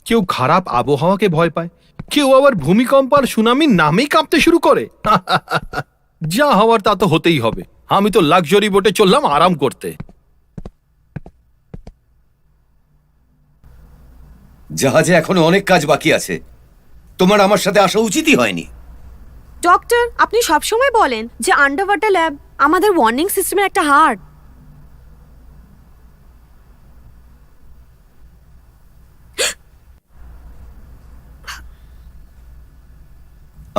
কেউ খারাপ আবহাওয়াকে ভয় পায়, কেউ আবার ভূমিকম্প আর সুনামির নামেই কাঁপতে শুরু করে। যা হওয়ার তা তো হতেই হবে। আমি তো লাক্সারি বোটে চললাম আরাম করতে। জাহাজে এখনো অনেক কাজ বাকি আছে, তোমার আমার সাথে আসা উচিতই হয়নি। ডক্টর আপনি সবসময় বলেন যে আন্ডার ওয়াটার ল্যাব আমাদের ওয়ার্নিং সিস্টেমের একটা হার্ট।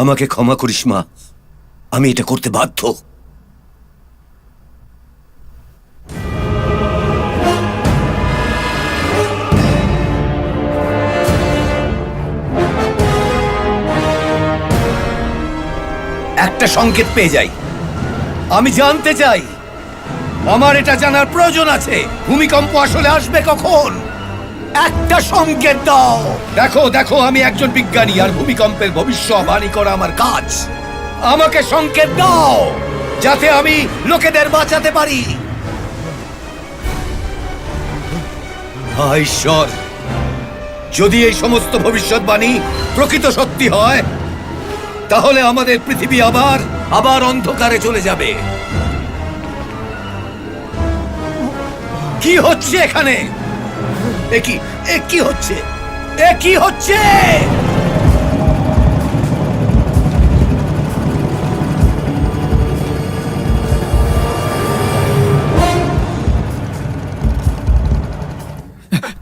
আমাকে ক্ষমা করিস মা, আমি এটা করতে বাধ্য। একটা সংকেত পেয়ে যাই, আমি জানতে চাই, আমার এটা জানার প্রয়োজন আছে, ভূমিকম্প আসলে আসবে কখন। একটা সংকেত দাও। দেখো দেখো, আমি একজন বিজ্ঞানী আর ভূমিকম্পের ভবিষ্যৎবাণী করা আমার কাজ। আমাকে সংকেত দাও যাতে আমি লোকেদের বাঁচাতে পারি। হায় ঈশ্বর, যদি এই সমস্ত ভবিষ্যৎবাণী প্রকৃত সত্যি হয়, তাহলে আমাদের পৃথিবী আবার অন্ধকারে চলে যাবে। কি হচ্ছে এখানে? এ কি হচ্ছে?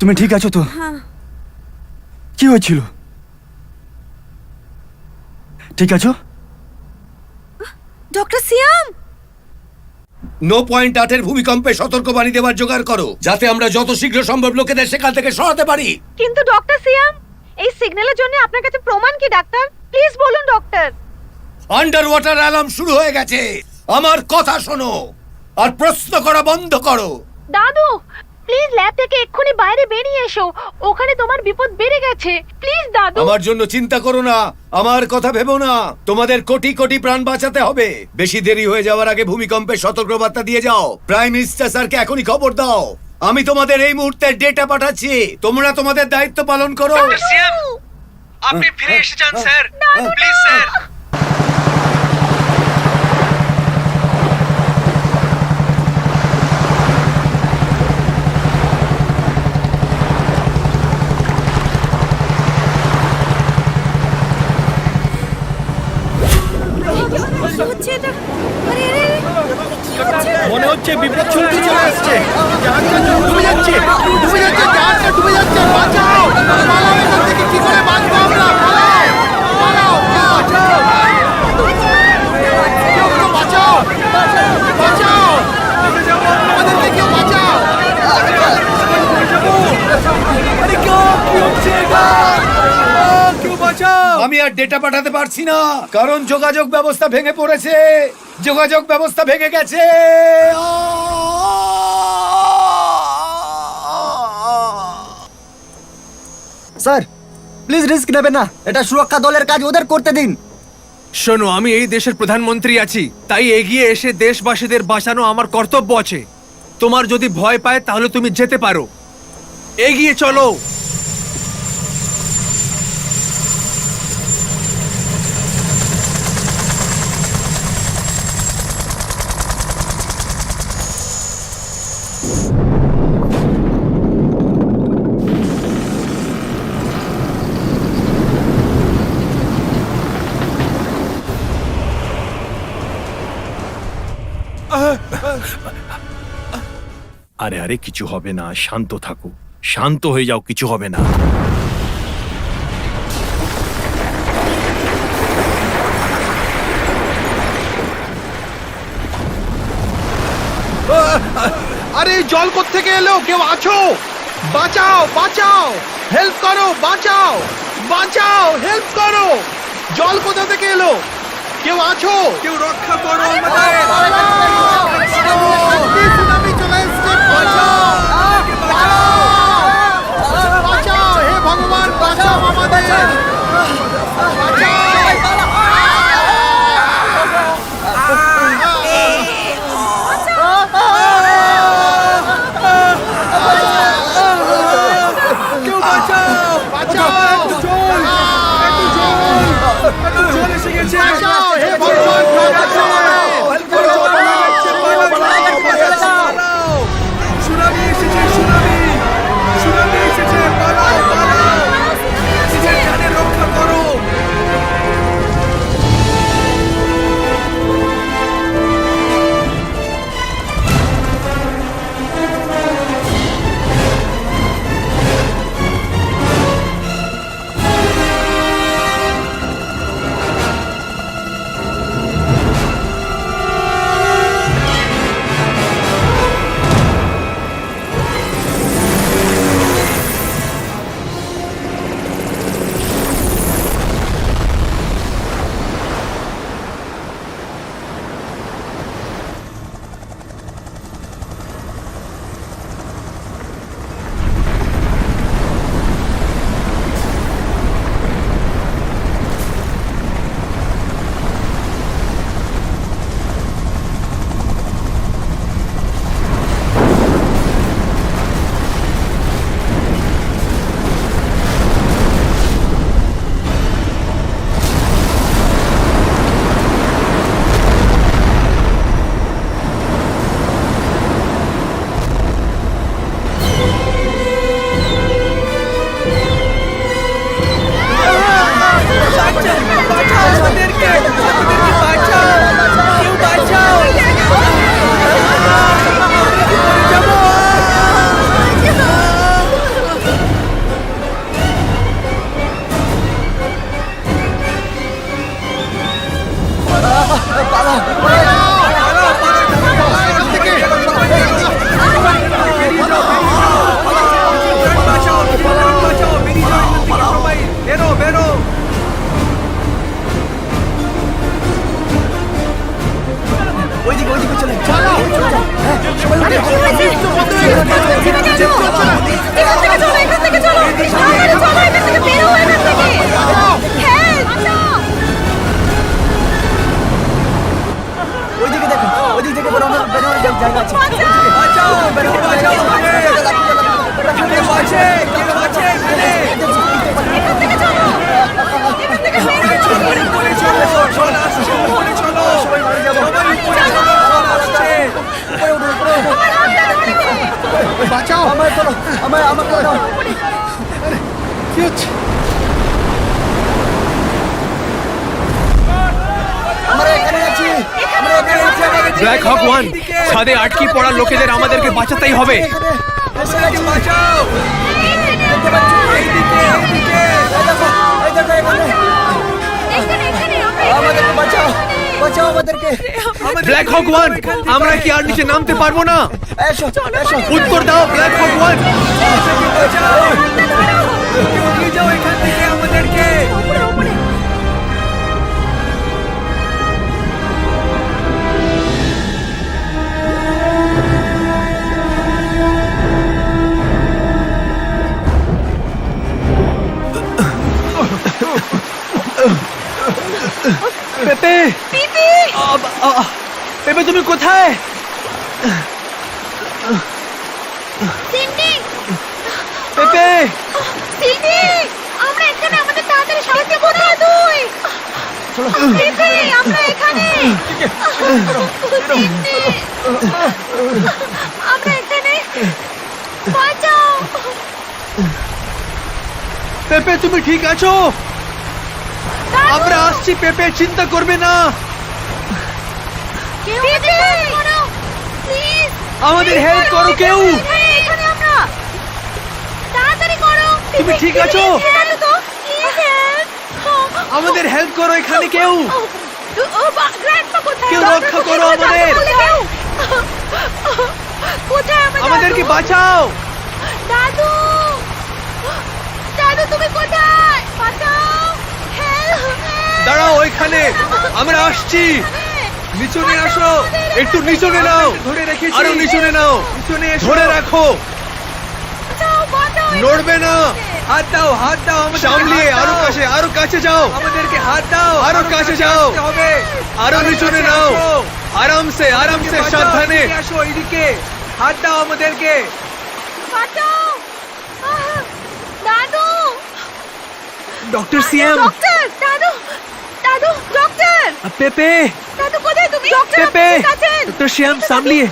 তুমি ঠিক আছো তো? কি হয়েছিল? ঠিক আছো? ডক্টর সিয়াম, 9.8 ভূমিকম্পে সতর্কবাণী দেওয়ার জোগাড় করো, যাতে আমরা যত শীঘ্র সম্ভব লোকেদের সেখান থেকে সরাতে পারি। কিন্তু ডক্টর সিয়াম, এই সিগন্যালের জন্য আপনার কাছে প্রমাণ কি ডাক্তার? প্লিজ বলুন ডক্টর। আন্ডার ওয়াটার অ্যালার্ম শুরু হয়ে গেছে। আমার কথা শোনো আর প্রশ্ন করা বন্ধ করো। দাদু প্লিজ ল্যাব থেকে এক্ষুনি বাইরে বেরিয়ে এসো, ওখানে তোমার বিপদ বেড়ে গেছে। প্লিজ দাদু। আমার জন্য চিন্তা করো না, আমার কথা ভেবো না। তোমাদের কোটি কোটি প্রাণ বাঁচাতে হবে। বেশি দেরি হয়ে যাওয়ার আগে ভূমিকম্পের সতর্কবার্তা দিয়ে যাও। প্রাইম মিনিস্টার স্যারকে এখনই খবর দাও। আমি তোমাদের এই মুহূর্তে ডেটা পাঠাচ্ছি, তোমরা তোমাদের দায়িত্ব পালন করো। সিয়াম, আপনি ফিরে এসে যান স্যার, প্লিজ স্যার। কি হচ্ছে এটা? আরে আরে কি হচ্ছে? মনে হচ্ছে বিপদ শুনতে চলে আসছে। জাহাজটা ডুবে যাচ্ছে, জাহাজটা ডুবে যাচ্ছে। বাঁচাও, পালাও এখান থেকে। কি করে বাঁচবো আমরা? পালাও, কেউ তো বাঁচাও, আমাদেরকে কেউ বাঁচাও। আরে কি হচ্ছে এটা? কেউ বাঁচাও। আমি আর ডেটা পাঠাতে পারছি না, কারণ যোগাযোগ ব্যবস্থা ভেঙে পড়েছে। যোগাযোগ ব্যবস্থা ভেঙে গেছে। স্যার প্লিজ রিস্ক নেবেন না, এটা সুরক্ষা দলের কাজ, ওদের করতে দিন। শোনো, আমি এই দেশের প্রধানমন্ত্রী আছি, তাই এগিয়ে এসে দেশবাসীদের বাঁচানো আমার কর্তব্য আছে। তোমার যদি ভয় পায় তাহলে তুমি যেতে পারো, এগিয়ে চলো। আরে আরে, কিছু হবে না, শান্ত থাকো, শান্ত হয়ে যাও, কিছু হবে না। আরে জল কোত্থেকে এলো? কেউ আছো? বাঁচাও, বাঁচাও, হেল্প করো, বাঁচাও, বাঁচাও, হেল্প করো। জল কোথা থেকে এলো? কেউ আছো? কেউ রক্ষা করো আমাদের। সুনামি চলে এসেছে, বাঁচাও, বাঁচাও, হে ভগবান, বাঁচাও। কি হয়েছে? এখান থেকে চলো, এখান থেকে চলো, তাড়াতাড়ি চলো, এখান থেকে বেরো, এখান থেকে। হেল্প! ওইদিকে দেখো, ওইদিক থেকে বেরোনোর জায়গা আছে। বাঁচাও, বেরোনোর জায়গা আছে। এখান থেকে চলো, এখান থেকে বাঁচাও আমার তোলো, আমার তোলো। কি হচ্ছে? আমরা এখানে আছি, আমরা এখানে আছি, আমাকে ব্ল্যাক হক 1, ছাদে আটকে পড়া লোকেদের আমাদেরকে বাঁচাতেই হবে। এসে গেছি, বাঁচাও। দেখতে পাচ্ছ? এইদিকে, এইদিকে। এই দেখো, এখানে। আমাদেরকে বাঁচাও, বাঁচাও আমাদেরকে। ব্ল্যাক হক 1, আমরা কি আর নিচে নামতে পারবো না? এসো, এসো। উত্তর দাও ব্ল্যাক হক 1। বাঁচাও। নিয়ে যাও এখান থেকে আমাদেরকে। পেপে, পেপে তুমি কোথায়? পেপে, সিলভি, আমরা এখানে, আমাদের তাড়াতাড়ি সাহায্য করতে হবে। তুই সিলভি, আমরা এখানে, সিলভি, আমরা এখানে, বাঁচাও। পেপে তুমি ঠিক আছো? আমরা আসছি পেপে, চিন্তা করবে না। কেউ আমাদের সাহায্য করো, প্লিজ। আমাদের হেল্প করো কেউ। এখানে আমরা, তাড়াতাড়ি করো। তুমি ঠিক আছো? ঠিক আছে তো? Please help. আমাদের হেল্প করো এখানে কেউ। গ্র্যান্ডপা কোথায়? কেউ রক্ষা করো আমাদের। কোথায় আমাদেরকে বাঁচাও। দাদু, দাদু তুমি কোথায়? বাঁচাও, হেল্প। দাঁড়াও ওইখানে, আমরা আসছি। নিচনে আসো, একটু নিচনে নাও, ধরে রেখেছি। আরো নিচনে নাও, ধরে রাখো, নড়বে না। হাত দাও, হাত দাও, সামলিয়ে আরো কাছে, আরো কাছে যাও। আমাদেরকে হাত দাও, আরো কাছে যাও, আরো নিচনে নাও। আরামসে, আরামসে, সাবধানে আসো। এইদিকে হাত দাও আমাদেরকে। বাঁচাও। দাদু, ডক্টর সিএম, ডক্টর, দাদু, দাদু, ডক্টর, পেপে, দাদু কোথায় তুমি? ডক্টর পেপে, আপনি আছেন? ডক্টর শ্যাম, সামলিয়ে,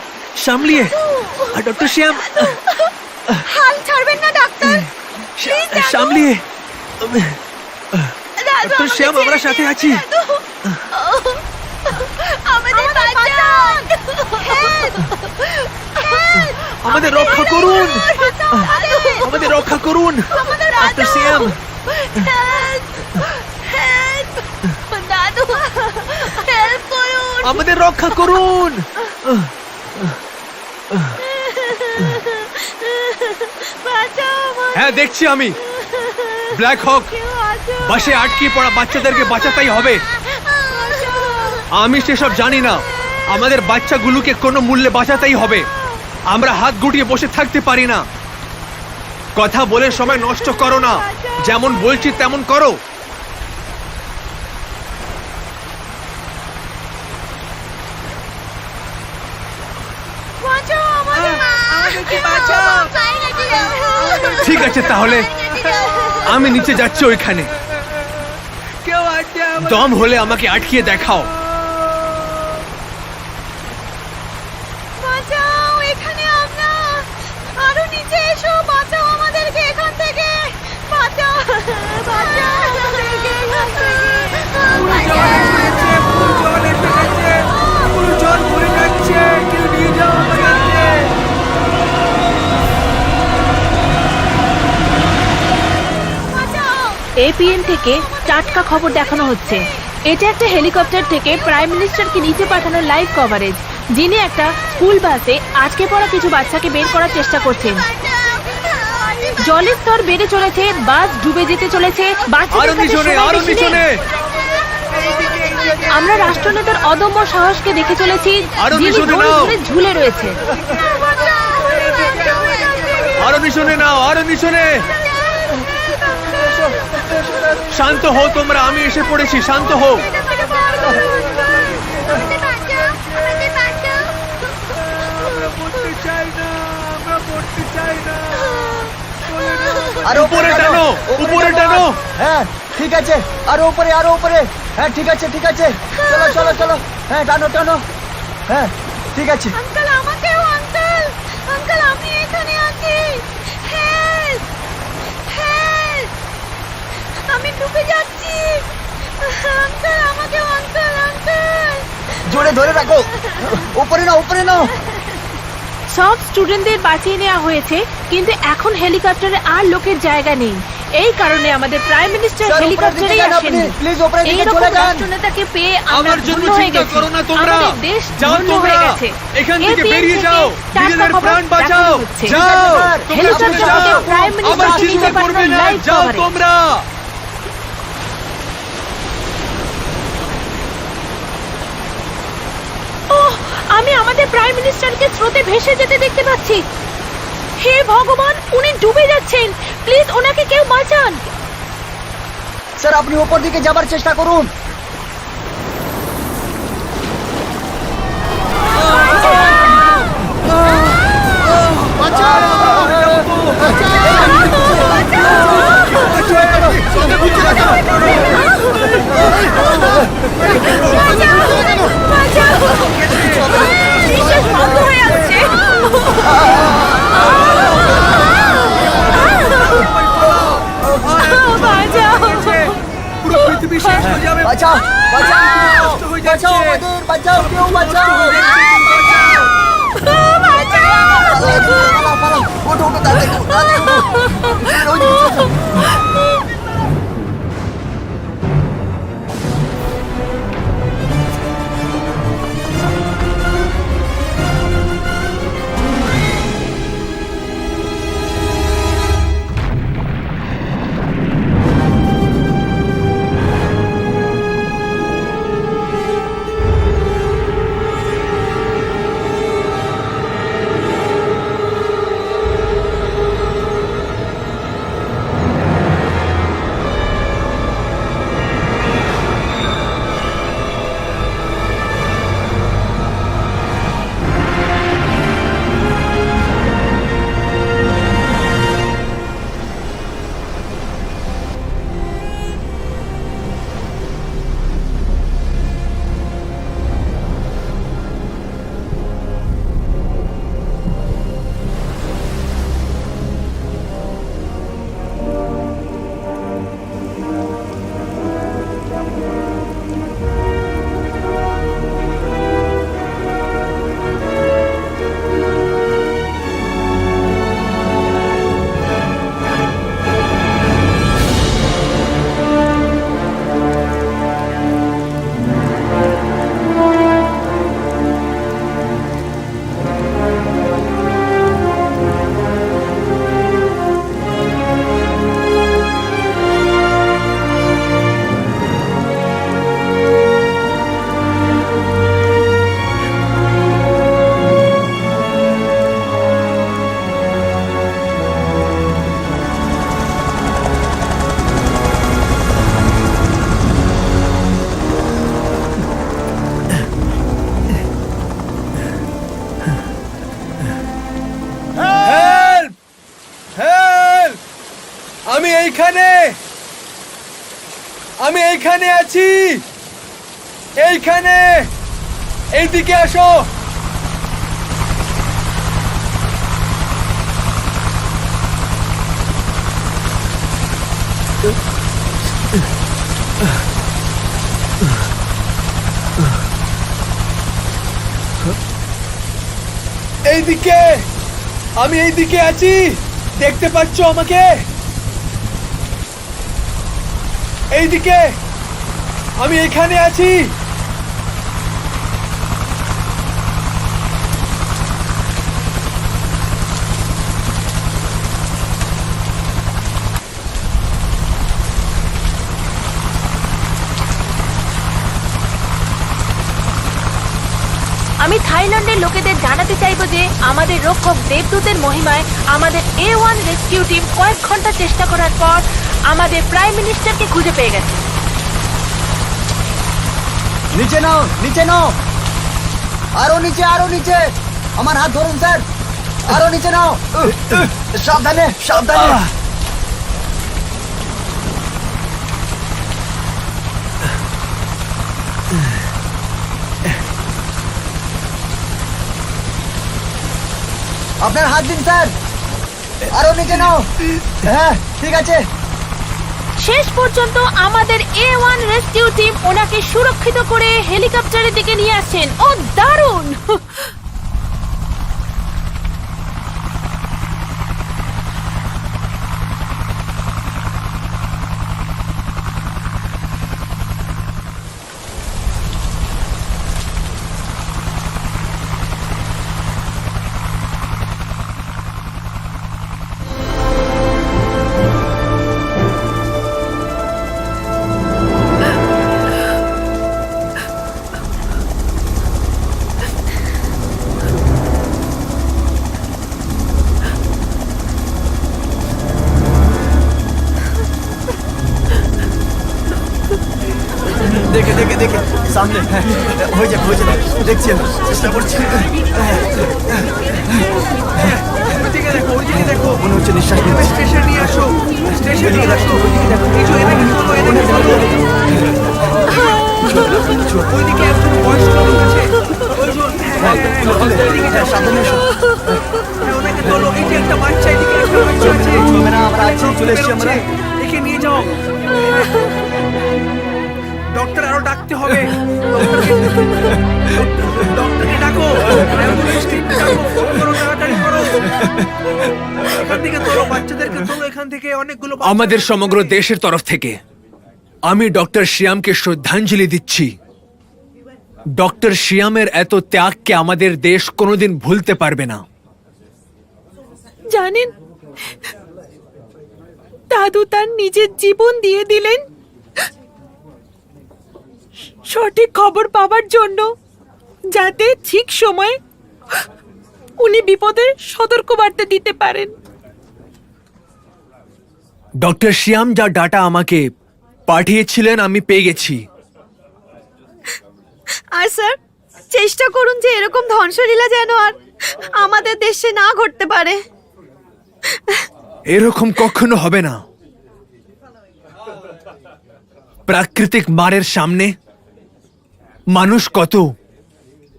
সামলিয়ে। আর ডক্টর শ্যাম, হাল ছাড়বেন না ডাক্তার, প্লিজ দাদু। সামলিয়ে। দাদু, ডক্টর শ্যাম, আমাকে আমরা ছেড়ে সাথে দিন, আছি। দাদু। আমাদের বাঁচান, হেল্প, হেল্প। আমাদের রক্ষা করুন, দাদু, আমাদের রক্ষা করুন। আমাদের ডক্টর শ্যাম, হেল্প, হেল্প। দাদু, হেল্প করুন। আমাদের রক্ষা করুন। বাঁচাও আমাদের। হ্যাঁ দেখছি আমি। ব্ল্যাক হক, কেউ আছো? বাসে আটকে পড়া বাচ্চাদেরকে বাঁচাতেই হবে। আমি সেসব জানি না, আমাদের বাচ্চাগুলোকে কোনো মূল্যে বাঁচাতেই হবে। আমরা হাত গুটিয়ে বসে থাকতে পারি না। কথা বলে সময় নষ্ট করো না, যেমন বলছি তেমন করো। বাঁচাও আমাদের। আমাদেরকে বাঁচাও। ঠিক আছে তাহলে আমি নিচে যাচ্ছি ওইখানে। কেউ আছে? দম হলে আমাকে আটকিয়ে দেখাও। বাঁচাও, এখানে আমরা, আরো নিচে এসো, বাঁচাও আমাদেরকে এখান থেকে, বাঁচাও, বাঁচাও আমাদেরকে এখান থেকে, বাঁচাও। জল এসে গেছে, পুরো জল ভরে যাচ্ছে। কেউ নিয়ে যাও আমাদেরকে। এপিএন থেকে টাটকা খবর দেখানো হচ্ছে। এটা একটা হেলিকপ্টার থেকে প্রাইম মিনিস্টারকে নিচে পাঠানোর লাইভ কভারেজ, যিনি একটা স্কুল বাসে আটকে পড়া কিছু বাচ্চাকে বের করার চেষ্টা করছেন। জলের স্তর বেড়ে চলেছে, বাস ডুবে যেতে চলেছে, আরো নিচনে, আরো নিচনে। আমরা রাষ্ট্রনেতার অদম্য সাহসকে দেখে চলেছি, আরো যিনি নিচনে দড়ি নাও। ধরে ঝুলে রয়েছে। বাঁচাও। পিছনে নাও, আরো পিছনে। শান্ত হও তোমরা, আমি এসে পড়েছি, শান্ত হও। আর উপরে টানো, উপরে টানো। হ্যাঁ ঠিক আছে, আরো উপরে, আরো উপরে। হ্যাঁ ঠিক আছে, ঠিক আছে, চলো চলো চলো। হ্যাঁ টানো টানো। হ্যাঁ ঠিক আছে। আঙ্কেল আমাকেও, আঙ্কেল আঙ্কেল আমি এখানে আছি। হেল্প হেল্প, আমি ডুবে যাচ্ছি। আঙ্কেল আমাকেও, আঙ্কেল আঙ্কেল। জোরে ধরে রাখো, উপরে নাও, উপরে নাও। সব স্টুডেন্টদের বাঁচিয়ে নেওয়া হয়েছে, কিন্তু এখন হেলিকপ্টারে আর লোকের জায়গা নেই। এই কারণে আমাদের প্রাইম মিনিস্টার স্যার, উপরের হেলিকপ্টারে দিকে যান আসেন। আপনি, প্লিজ উপরের দিকে এইরকম চলে যান। রাষ্ট্রনেতাকে পেয়ে আমরা আমার জন্য ধন্য হয়ে চিন্তা গেছি। করো না তোমরা। আমাদের দেশ যাও ধন্য তোমরা, হয়ে গেছে। এখান থেকে ATM বেরিয়ে থেকে যাও, টাটকা নিজেদের খবর প্রাণ দেখানো বাঁচাও। হচ্ছে। যাও, স্যার, তোমরা হেলিকপ্টার চলে থেকে যাও। প্রাইম মিনিস্টার আবার চিন্তা দিতে করবে পারবেন না, লাইভ যাও কভারেজ। তোমরা। ওহ, আমি আমাদের প্রাইম মিনিস্টারকে স্রোতে ভেসে যেতে দেখতে পাচ্ছি। হে ভগবান, উনি ডুবে যাচ্ছেন। প্লিজ ওনাকে কেউ বাঁচান। স্যার আপনি উপর দিকে যাবার চেষ্টা করুন। নিঃশ্বাস বন্ধ হয়ে যাচ্ছে। পুরো পৃথিবী শেষ হয়ে যাবে। বাঁচাও বাঁচাও নষ্ট হয়ে যাচ্ছে। বাঁচাও আমাদের, বাঁচাও, কেউ বাঁচাও। পালাও, পালাও, ওঠো, ওঠো, তাড়াতাড়ি, তাড়াতাড়ি ওঠো। ওই দিকে চলো। আমি এইখানে আছি, এইখানে, এইদিকে আসো। এইদিকে, আমি এইদিকে আছি, দেখতে পাচ্ছ আমাকে? এইদিকে, আমি এখানে আছি। আমি আমি থাইল্যান্ডের লোকেদের জানাতে চাইবো যে আমাদের রক্ষক দেবদূতের মহিমায় আমাদের A1 রেস্কিউ টিম কয়েক ঘন্টা চেষ্টা করার পর আমাদের প্রাইম মিনিস্টারকে খুঁজে পেয়ে গেছে। নিচে নাও, নিচে নাও, আরো নিচে, আরো নিচে। আমার হাত ধরুন স্যার, আরো নিচে নাও। সাবধানে, সাবধানে। আপনার হাত দিন স্যার, আরো নিচে নাও। হ্যাঁ, ঠিক আছে। শেষ পর্যন্ত আমাদের A1 রেস্কিউ টিম ওনাকে সুরক্ষিত করে হেলিকপ্টারের দিকে নিয়ে আসছেন। ও দারুণ! দেখে দেখে দেখে সামনে। হ্যাঁ, হয়ে যাবে, হয়ে যাবে। দেখছি আমি, চেষ্টা করছি। ওইদিকে দেখো, ওইদিকে দেখো। মনে হচ্ছে নিঃশ্বাস নিচ্ছে। স্টেশন নিয়ে আসো, স্টেশন নিয়ে আসো। এই যে এদিকে চলো, এদিকে চলো। ওইদিকে একজন বয়স্ক লোক আছে। ওইজন, হ্যাঁ, ওইদিকে যাও। সামনে এসো। ওনাকে তোলো। এই যে একটা বাচ্চা, এদিকে একটা বাচ্চা আছে। হবে না, আমরা আছি, চলে এসেছি আমরা। দেখে নিয়ে যাও। ডক্টর আরো ডাকতে হবে। ডক্টরকে ডাকো, অ্যাম্বুলেন্স টিমকে ডাকো, ফোন করো, তাড়াতাড়ি করো। এখান থেকে তোলো, বাচ্চাদেরকে তোলো এখান থেকে। অনেকগুলো বাচ্চা- আমাদের সমগ্র দেশের তরফ থেকে আমি ডক্টর শ্যামকে শ্রদ্ধাঞ্জলি দিচ্ছি। ডক্টর শ্যামের এত ত্যাগকে আমাদের দেশ কোনোদিন ভুলতে পারবে না। জানেন, দাদু তার নিজের জীবন দিয়ে দিলেন সঠিক খবর পাওয়ার জন্য, যাতে ঠিক সময়ে উনি বিপদের সতর্কবার্তা দিতে পারেন। ডক্টর শ্যাম যা ডাটা আমাকে পাঠিয়েছিলেন আমি পেয়ে গেছি। আর স্যার, চেষ্টা করুন যে এরকম ধ্বংসলীলা যেন আর আমাদের দেশে না ঘটতে পারে। এরকম কখনো হবে না। প্রাকৃতিক মারের সামনে মানুষ কত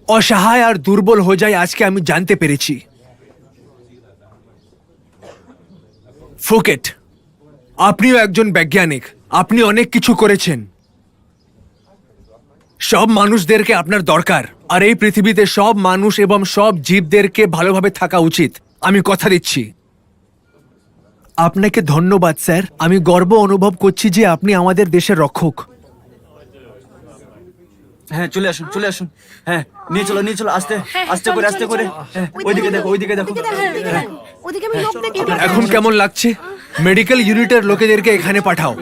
অসহায় আর দুর্বল হয়ে যায় আজকে আমি জানতে পেরেছি। ফুকেট, আপনিও একজন বৈজ্ঞানিক, আপনি অনেক কিছু করেছেন। সব মানুষদেরকে আপনার দরকার, আর এই পৃথিবীতে সব মানুষ এবং সব জীবদেরকে ভালোভাবে থাকা উচিত। আমি কথা দিচ্ছি। আপনাকে ধন্যবাদ স্যার। আমি গর্ব অনুভব করছি যে আপনি আমাদের দেশের রক্ষক। হ্যাঁ, চলে আসুন, চলে আসুন। হ্যাঁ, নিয়ে চলো, নিয়ে চলো, আস্তে আস্তে করে, আস্তে করে। হ্যাঁ, ওইদিকে দেখো, ওইদিকে দেখো। ওদিকে আমি লোক দেখি। এখন কেমন লাগছে? মেডিকেল ইউনিটের লোকেদেরকে এখানে পাঠাও।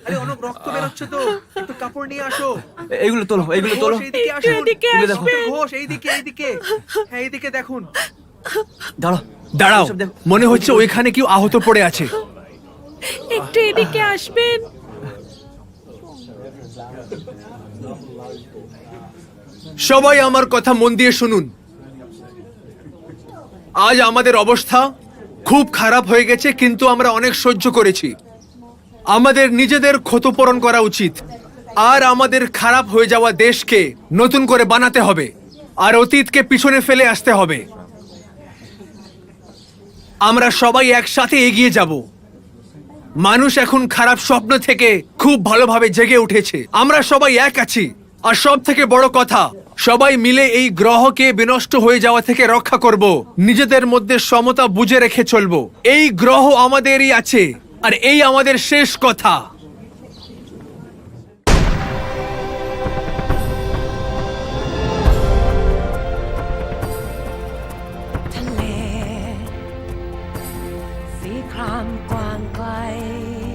আরে অনেক রক্ত বেরোচ্ছে তো, একটু কাপড় নিয়ে আসো। এইগুলো তোলো, এইগুলো তোলো। ঘোষ, এইদিকে আসুন। তুলে দেখো। ডক্টর ঘোষ, এইদিকে, এইদিকে। হ্যাঁ, এইদিকে দেখুন। দাঁড়াও, দাঁড়াও, এসব দেখো। মনে হচ্ছে ওইখানে কেউ আহত পড়ে আছে। একটু এদিকে আসবেন। সবাই আমার কথা মন দিয়ে শুনুন। আজ আমাদের অবস্থা খুব খারাপ হয়ে গেছে, কিন্তু আমরা অনেক সহ্য করেছি। আমাদের নিজেদের ক্ষতিপূরণ করা উচিত, আর আমাদের খারাপ হয়ে যাওয়া দেশকে নতুন করে বানাতে হবে, আর অতীতকে পিছনে ফেলে আসতে হবে। আমরা সবাই একসাথে এগিয়ে যাব। মানুষ এখন খারাপ স্বপ্ন থেকে খুব ভালোভাবে জেগে উঠেছে। আমরা সবাই এক আছি, আর সব থেকে বড় কথা, সবাই মিলে এই গ্রহকে বিনষ্ট হয়ে যাওয়া থেকে রক্ষা করব। নিজেদের মধ্যে সমতা বুঝে রেখে চলবো। এই গ্রহ আমাদেরই আছে, আর এই আমাদের শেষ কথা।ทะเลสีครามกว้างไกล